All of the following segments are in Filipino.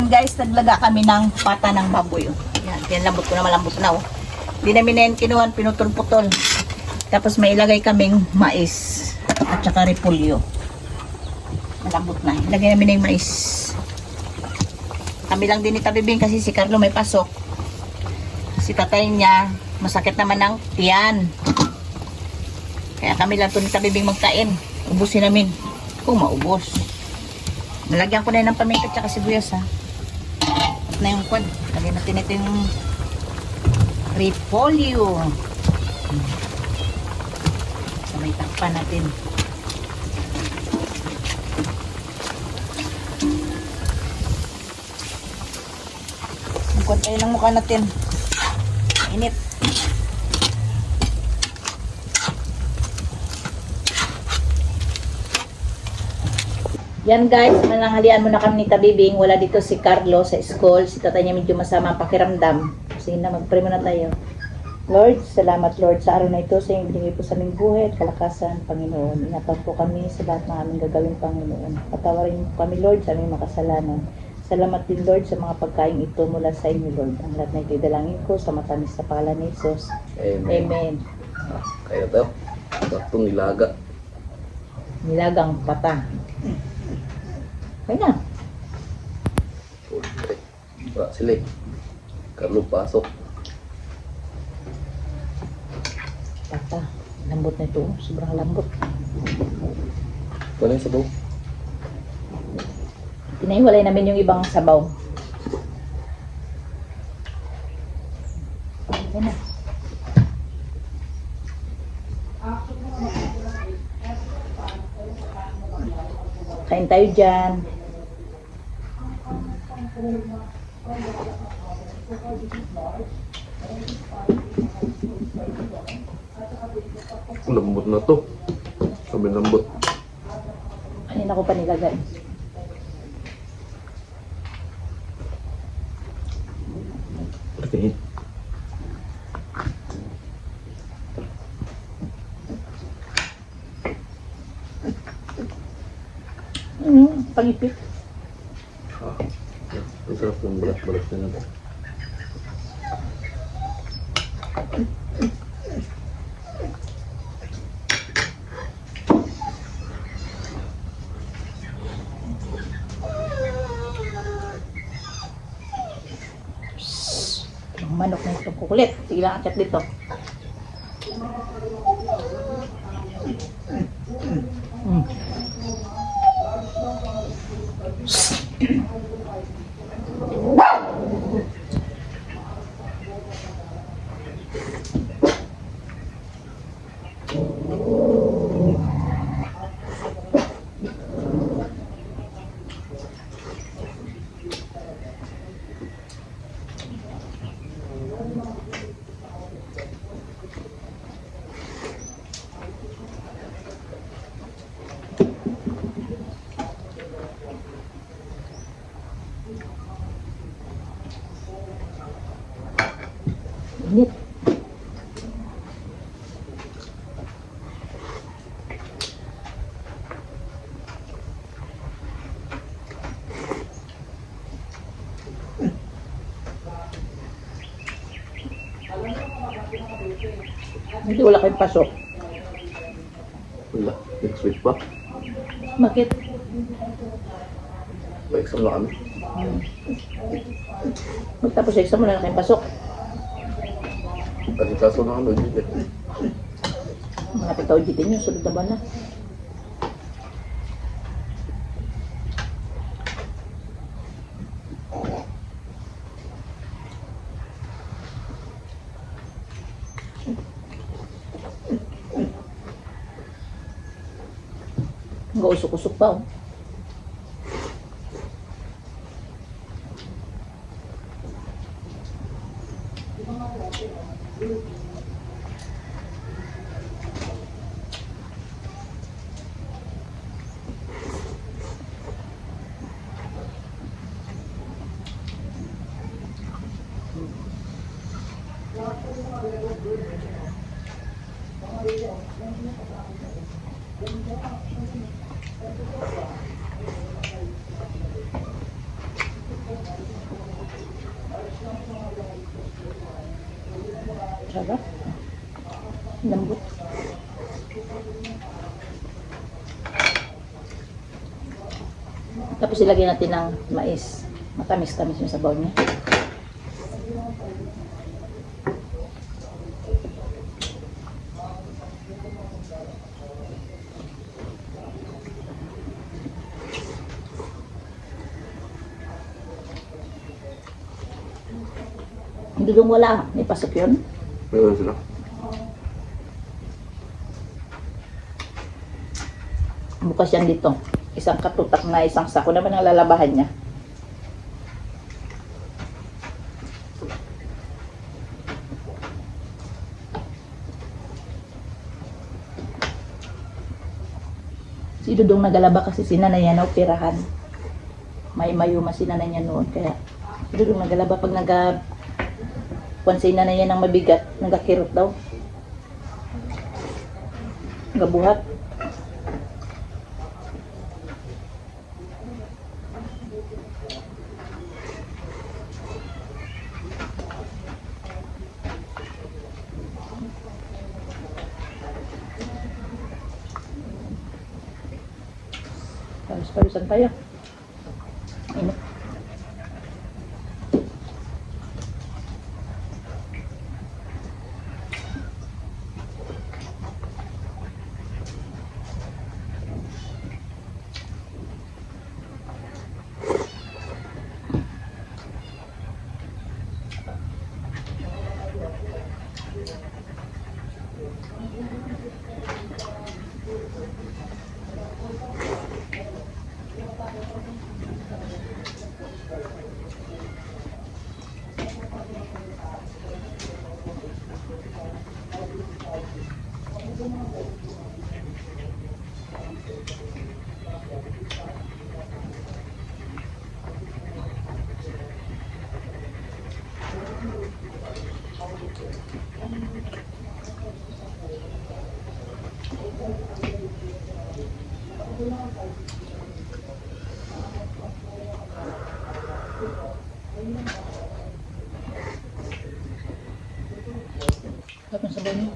guys, naglaga kami ng pata ng baboy. Oh. Yan lambot ko na, malambot na. Oh. Hindi namin na yan kinuhan, pinutol-putol. Tapos may ilagay kaming mais at saka repolyo. Malambot na. Ilagay namin na yung mais. Kami lang din ni Tabibing kasi si Carlo may pasok. Si tatay niya, masakit naman ng tiyan. Kaya kami lang ito ni Tabibing magkain. Ubusin namin. Kung maubos. Nalagyan ko na yun ng paminta at saka sibuyas ha. At na yung kwan. Lagyan natin ito yung repolyo. Sabay takpan natin. Magkwan tayo ng mukha natin. Init. Yan guys, mananghalian muna kami ni Tabibing. Wala dito si Carlo sa school. Si tatay niya medyo masama ang pakiramdam. Sige na, mag-pray muna tayo. Lord, salamat Lord sa araw na ito sa iyong binigay po sa aming buhay at kalakasan, Panginoon. Ingatan po kami sa lahat ng aming gagawin, Panginoon. Patawarin po kami Lord sa aming makasalanan. Salamat din Lord sa mga pagkain ito mula sa inyo Lord. Ang lahat na ito dalangin ko sa matamis sa pangalan ni Jesus. Amen. Amen. Kaya daw, itong nilaga. Nilagang pata. Okay na. Wala sila eh. Carlo pasok. Pata. Lambot na ito. Sobrang lambot. Wala yung sabaw. Pinahiwalay namin yung ibang sabaw. Okay na. Kain tayo dyan. Lambot na to. Sabi lambot. Kanina ko pa nilagay. Okay. Pagipit. Ang sarap ng balat-balat na natin. Ang manok na ito kukulit. Sige lang akyat dito. Init. Hindi wala kayong pasok. Wala. Next week pa. Bakit? Pa-exam na kami. Magtapos sa exam, wala na kayong pasok. Kasi kaso na kami dito. Mga pitaw dito nyo, sunod na ba na? Hanggang usok-usok pa oh. Sarap. Lambot. Tapos ilagay natin ng mais. Matamis-tamis yung sabaw niya. Hindi dong wala. May pasok yun. Meron sila. Bukas yan dito. Isang katutak na isang sako naman ang lalabahan niya. Si Dudong nagalaba kasi si nanay niya na operahan. May mayuma si nanay niya noon. Kaya si Dudong nagalaba pag si nanay niya ng mabigat, nagakirot daw. Nagabuhat. Paris-parisan tayo. Init. Sarap ng sabaw niya.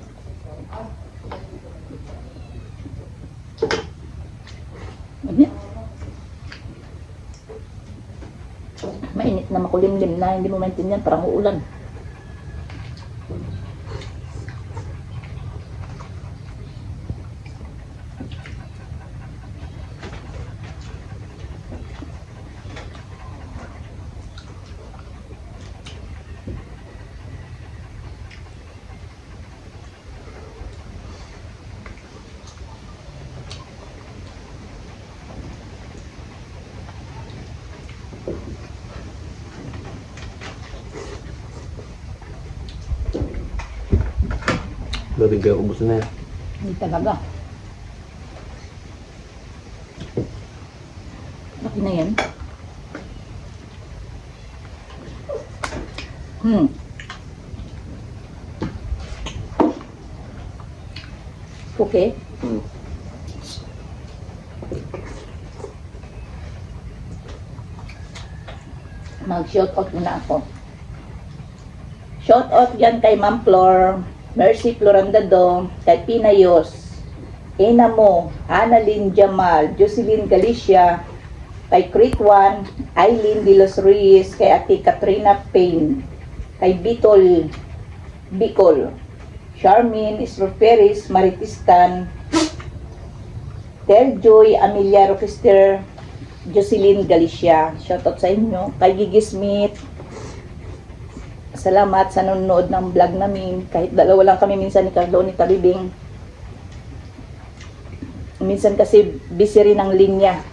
Mainit. Mainit na makulimlim na hindi mo maintindihan, parang uulan. Dating kaya ubos na yan. Hindi talaga. Laki na yan. Okay. Mag-shoutout muna ako. Shoutout dyan kay Ma'am Flor, Mercy Florandado, kay Pinayos, Enamo, Annalyn Jamal, Jocelyn Galicia, kay Crit1, Eileen De Los Reyes, kay Ate Katrina Payne, kay Bicol, Charmin Isroferis, Maritistan, Terjoy, Amelia Rochester, Jocelyn Galicia. Shoutout sa inyo. Kay Gigi Smith, salamat sa nanonood ng vlog namin. Kahit dalawa lang kami minsan ni Carlo, ni Tabibing. Minsan kasi busy rin ang linya.